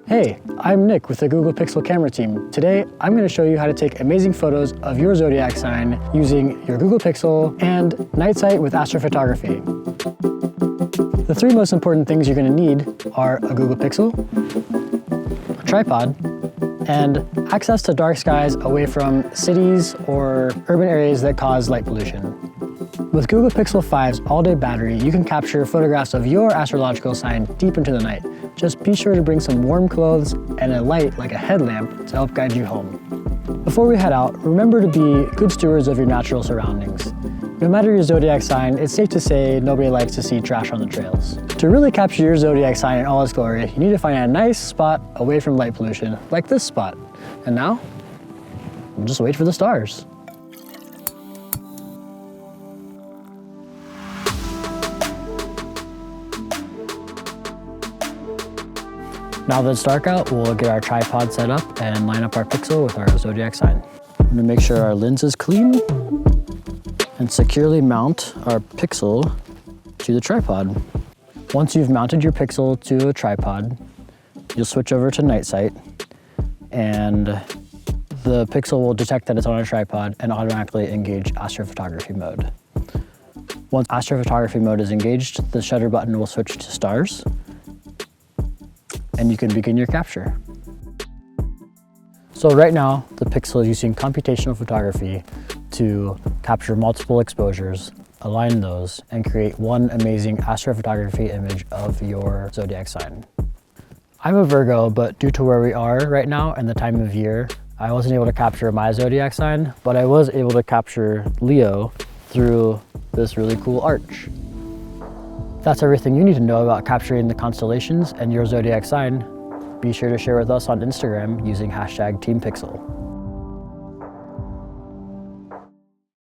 Hey, I'm Nick with the Google Pixel camera team. Today, I'm going to show you how to take amazing photos of your zodiac sign using your Google Pixel and night sight with astrophotography. The three most important things you're going to need are a Google Pixel, a tripod, and access to dark skies away from cities or urban areas that cause light pollution. With Google Pixel 5's all-day battery, you can capture photographs of your astrological sign deep into the night. Just be sure to bring some warm clothes and a light like a headlamp to help guide you home. Before we head out, remember to be good stewards of your natural surroundings. No matter your zodiac sign, it's safe to say nobody likes to see trash on the trails. To really capture your zodiac sign in all its glory, you need to find a nice spot away from light pollution, like this spot. And now, we'll just wait for the stars. Now that it's dark out, we'll get our tripod set up and line up our pixel with our zodiac sign. I'm gonna make sure our lens is clean and securely mount our pixel to the tripod. Once you've mounted your pixel to a tripod, you'll switch over to night sight, and the pixel will detect that it's on a tripod and automatically engage astrophotography mode. Once astrophotography mode is engaged, the shutter button will switch to stars, and you can begin your capture. So right now, the pixel is using computational photography to capture multiple exposures, align those, and create one amazing astrophotography image of your zodiac sign. I'm a Virgo, but due to where we are right now and the time of year, I wasn't able to capture my zodiac sign, but I was able to capture Leo through this really cool arch. That's everything you need to know about capturing the constellations and your zodiac sign. Be sure to share with us on Instagram using #TeamPixel.